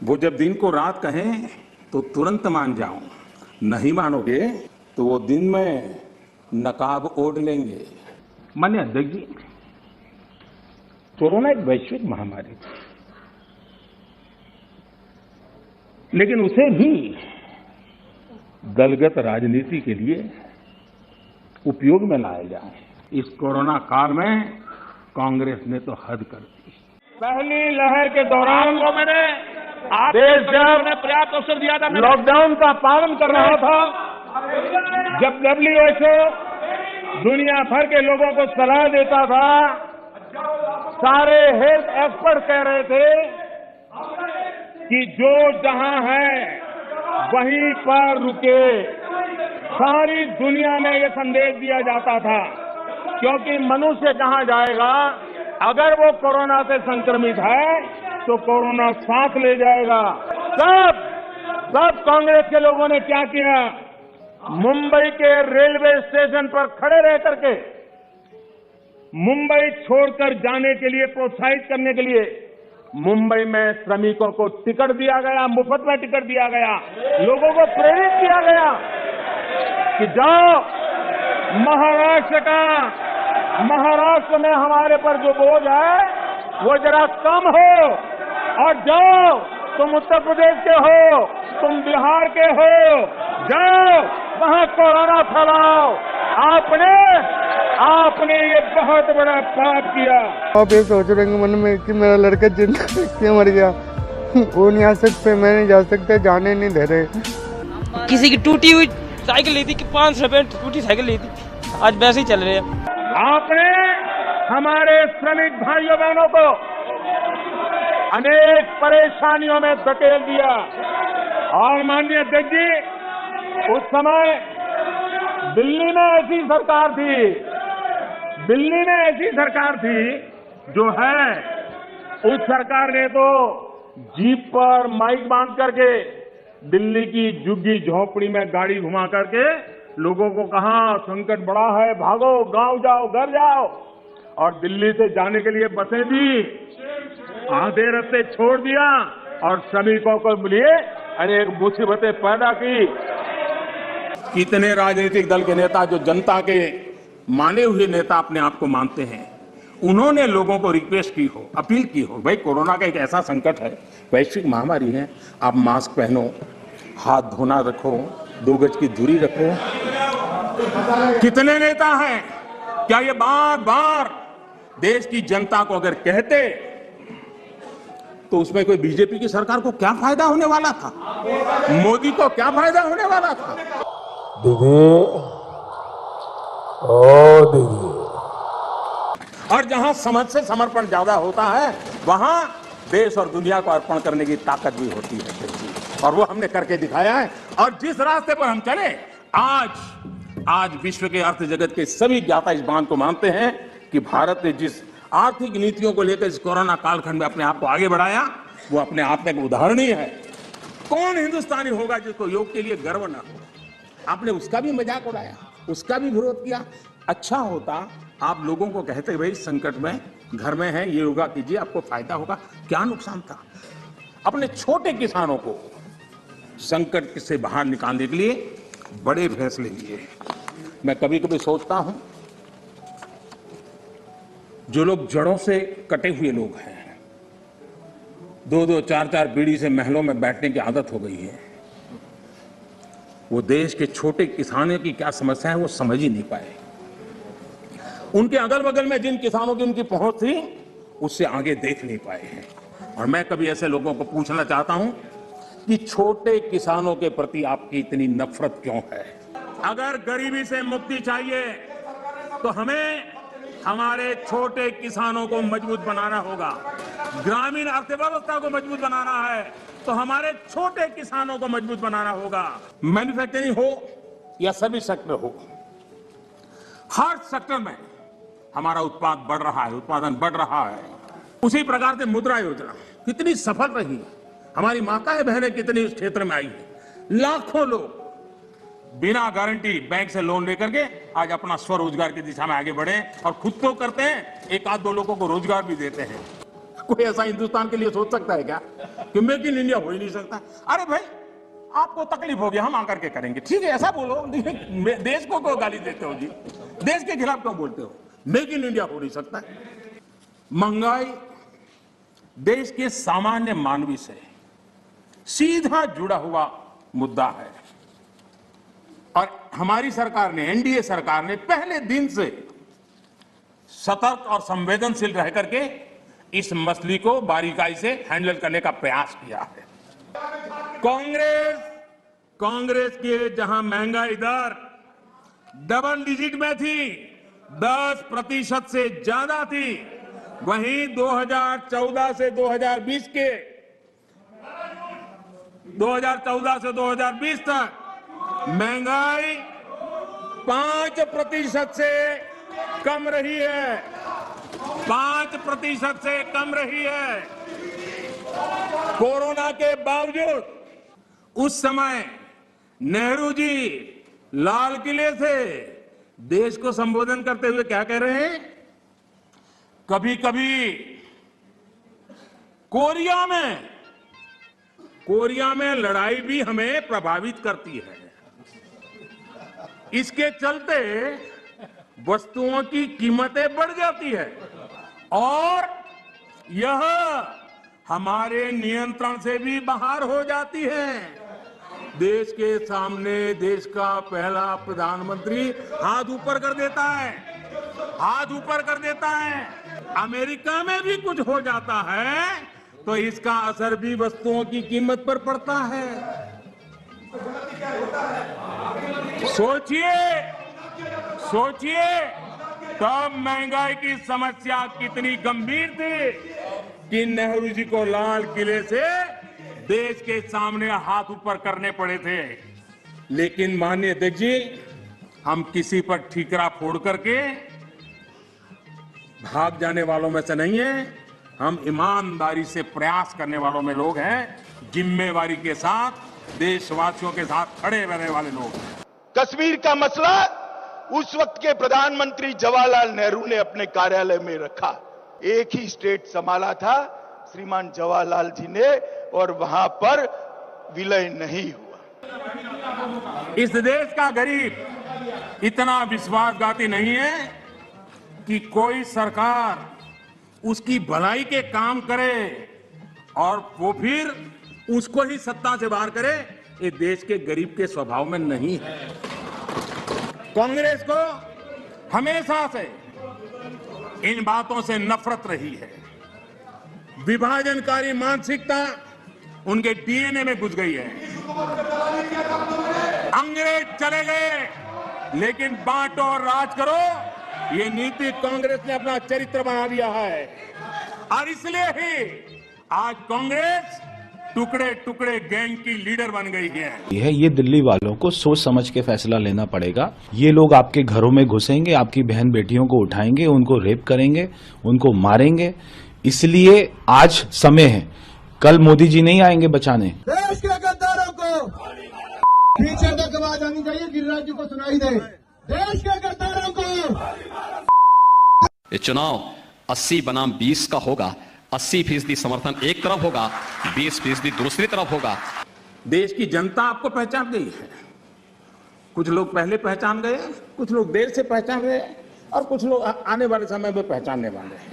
वो जब दिन को रात कहें तो तुरंत मान जाओ, नहीं मानोगे तो वो दिन में नकाब ओढ़ लेंगे। माननीय अध्यक्ष जी, कोरोना एक वैश्विक महामारी थी, लेकिन उसे भी दलगत राजनीति के लिए उपयोग में लाया जाए। इस कोरोना काल में कांग्रेस ने तो हद कर दी। पहली लहर के दौरान देश जब पर्याप्त अवसर दिया था, लॉकडाउन का पालन कर रहा था, जब WHO दुनिया भर के लोगों को सलाह देता था, सारे हेल्थ एक्सपर्ट कह रहे थे कि जो जहां है वहीं पर रुके। सारी दुनिया में ये संदेश दिया जाता था, क्योंकि मनुष्य जहां जाएगा, अगर वो कोरोना से संक्रमित है तो कोरोना सांस ले जाएगा। सब कांग्रेस के लोगों ने क्या किया, मुंबई के रेलवे स्टेशन पर खड़े रह करके मुंबई छोड़कर जाने के लिए प्रोत्साहित करने के लिए मुंबई में श्रमिकों को टिकट दिया गया, मुफ्त में टिकट दिया गया, लोगों को प्रेरित किया गया कि जाओ महाराष्ट्र में हमारे पर जो बोझ है वो जरा कम हो, और जाओ तुम उत्तर प्रदेश के हो, तुम बिहार के हो, जाओ वहां कोरोना फैलाओ। आपने ये बहुत बड़ा पाप किया। आप ये सोच रहे हैं मन में कि मेरा लड़का जिंदा क्यों मर गया, वो नहीं आ सकते, मैं नहीं जा सकता, जाने नहीं दे रहे। किसी की टूटी हुई साइकिल ली थी कि 500 रुपए टूटी साइकिल ली थी, आज वैसे ही चल रहे हैं। आपने हमारे श्रमिक भाइयों बहनों को अनेक परेशानियों में धकेल दिया। और माननीय अध्यक्ष जी, उस समय दिल्ली में ऐसी सरकार थी जो है, उस सरकार ने तो जीप पर माइक बांध करके दिल्ली की झुग्गी झोपड़ी में गाड़ी घुमा करके लोगों को कहा संकट बड़ा है, भागो, गांव जाओ, घर जाओ। और दिल्ली से जाने के लिए बसें दी, आधे रास्ते छोड़ दिया और श्रमिकों को लिए अनेक मुसीबतें पैदा की। कितने राजनीतिक दल के नेता जो जनता के माने हुए नेता अपने आप को मानते हैं, उन्होंने लोगों को रिक्वेस्ट की हो, अपील की हो, भाई कोरोना का एक ऐसा संकट है, वैश्विक महामारी है, आप मास्क पहनो, हाथ धोना रखो, 2 गज की दूरी रखो। कितने नेता हैं, क्या ये बार बार देश की जनता को अगर कहते तो उसमें कोई बीजेपी की सरकार को क्या फायदा होने वाला था, मोदी को क्या फायदा होने वाला था। दीदी ओ दीदी, और जहां समझ से समर्पण ज्यादा होता है वहां देश और दुनिया को अर्पण करने की ताकत भी होती है, और वो हमने करके दिखाया है। और जिस रास्ते पर हम चले, आज विश्व के अर्थ जगत के सभी ज्ञाता इस बात को मानते हैं कि भारत ने जिस आर्थिक नीतियों को लेकर इस कोरोना कालखंड में अपने आप को आगे बढ़ाया, वो अपने आप में एक उदाहरणीय है। कौन हिंदुस्तानी होगा जिसको योग के लिए गर्व ना हो। आपने उसका भी मजाक उड़ाया, उसका भी विरोध किया। अच्छा होता आप लोगों को कहते भाई संकट में घर में है, ये योगा कीजिए, आपको फायदा होगा, क्या नुकसान था। अपने छोटे किसानों को संकट से बाहर निकालने के लिए बड़े फैसले लिए। मैं कभी कभी सोचता हूं, जो लोग जड़ों से कटे हुए लोग हैं, 2-2, 4-4 पीढ़ी से महलों में बैठने की आदत हो गई है, वो देश के छोटे किसानों की क्या समस्या है वो समझ ही नहीं पाए। उनके अगल बगल में जिन किसानों की उनकी पहुंच थी, उससे आगे देख नहीं पाए हैं। और मैं कभी ऐसे लोगों को पूछना चाहता हूं कि छोटे किसानों के प्रति आपकी इतनी नफरत क्यों है। अगर गरीबी से मुक्ति चाहिए तो हमें हमारे छोटे किसानों को मजबूत बनाना होगा। ग्रामीण अर्थव्यवस्था को मजबूत बनाना है तो हमारे छोटे किसानों को मजबूत बनाना होगा। मैन्युफैक्चरिंग हो या सर्विस सेक्टर हो, हर सेक्टर में हमारा उत्पादन बढ़ रहा है। उसी प्रकार से मुद्रा योजना कितनी सफल रही है, हमारी माताएं बहनें कितनी इस क्षेत्र में आई है। लाखों लोग बिना गारंटी बैंक से लोन लेकर के आज अपना स्वरोजगार की दिशा में आगे बढ़े, और खुद तो करते हैं, 1-2 लोगों को रोजगार भी देते हैं। कोई ऐसा हिंदुस्तान के लिए सोच सकता है क्या? कि मेक इन इंडिया हो ही नहीं सकता। अरे भाई, आपको तकलीफ होगी, हम आकर के करेंगे, ठीक है, ऐसा बोलो। देश को क्यों गाली देते हो जी? देश के खिलाफ क्यों बोलते हो? मेक इन इंडिया हो नहीं सकता। महंगाई देश के सामान्य मानवी से सीधा जुड़ा हुआ मुद्दा है और हमारी सरकार ने, एनडीए सरकार ने पहले दिन से सतर्क और संवेदनशील रह करके इस मसले को बारीकाई से हैंडल करने का प्रयास किया है। कांग्रेस के जहां महंगाई दर डबल डिजिट में थी, 10% से ज्यादा थी, वहीं 2014 से 2020 तक महंगाई 5% से कम रही है, 5% से कम रही है। कोरोना के बावजूद उस समय नेहरू जी लाल किले से देश को संबोधन करते हुए क्या कह रहे हैं? कभी कभी कोरिया में लड़ाई भी हमें प्रभावित करती है। इसके चलते वस्तुओं की कीमतें बढ़ जाती है और यह हमारे नियंत्रण से भी बाहर हो जाती है। देश के सामने देश का पहला प्रधानमंत्री हाथ ऊपर कर देता है, अमेरिका में भी कुछ हो जाता है तो इसका असर भी वस्तुओं की कीमत पर पड़ता है। सोचिए तब महंगाई की समस्या कितनी गंभीर थी कि नेहरू जी को लाल किले से देश के सामने हाथ ऊपर करने पड़े थे। लेकिन माननीय अध्यक्ष जी, हम किसी पर ठीकरा फोड़ करके भाग जाने वालों में से नहीं है। हम ईमानदारी से प्रयास करने वालों में लोग हैं, जिम्मेवारी के साथ देशवासियों के साथ खड़े रहने वाले लोग हैं। कश्मीर का मसला उस वक्त के प्रधानमंत्री जवाहरलाल नेहरू ने अपने कार्यालय में रखा। एक ही स्टेट संभाला था श्रीमान जवाहरलाल जी ने और वहां पर विलय नहीं हुआ। इस देश का गरीब इतना विश्वासघाती नहीं है कि कोई सरकार उसकी भलाई के काम करे और वो फिर उसको ही सत्ता से बाहर करे। ये देश के गरीब के स्वभाव में नहीं है। कांग्रेस को हमेशा से इन बातों से नफरत रही है। विभाजनकारी मानसिकता उनके डीएनए में घुस गई है। अंग्रेज चले गए लेकिन बांटो और राज करो, ये नीति कांग्रेस ने अपना चरित्र बना दिया है और इसलिए ही आज कांग्रेस टुकड़े टुकड़े गैंग की लीडर बन गई है। ये दिल्ली वालों को सोच समझ के फैसला लेना पड़ेगा। ये लोग आपके घरों में घुसेंगे, आपकी बहन बेटियों को उठाएंगे, उनको रेप करेंगे, उनको मारेंगे। इसलिए आज समय है, कल मोदी जी नहीं आएंगे बचाने। देश के गद्दारों को पीछे तक आवाज आनी चाहिए, गिरिराज जी को सुनाई दे। देश के गद्दारों को ये चुनाव 80 बनाम 20 का होगा। 80% समर्थन एक तरफ होगा, 20% दूसरी तरफ होगा। देश की जनता आपको पहचान गई है। कुछ लोग पहले पहचान गए, कुछ लोग देर से पहचान गए और कुछ लोग आने वाले समय में पहचानने वाले हैं।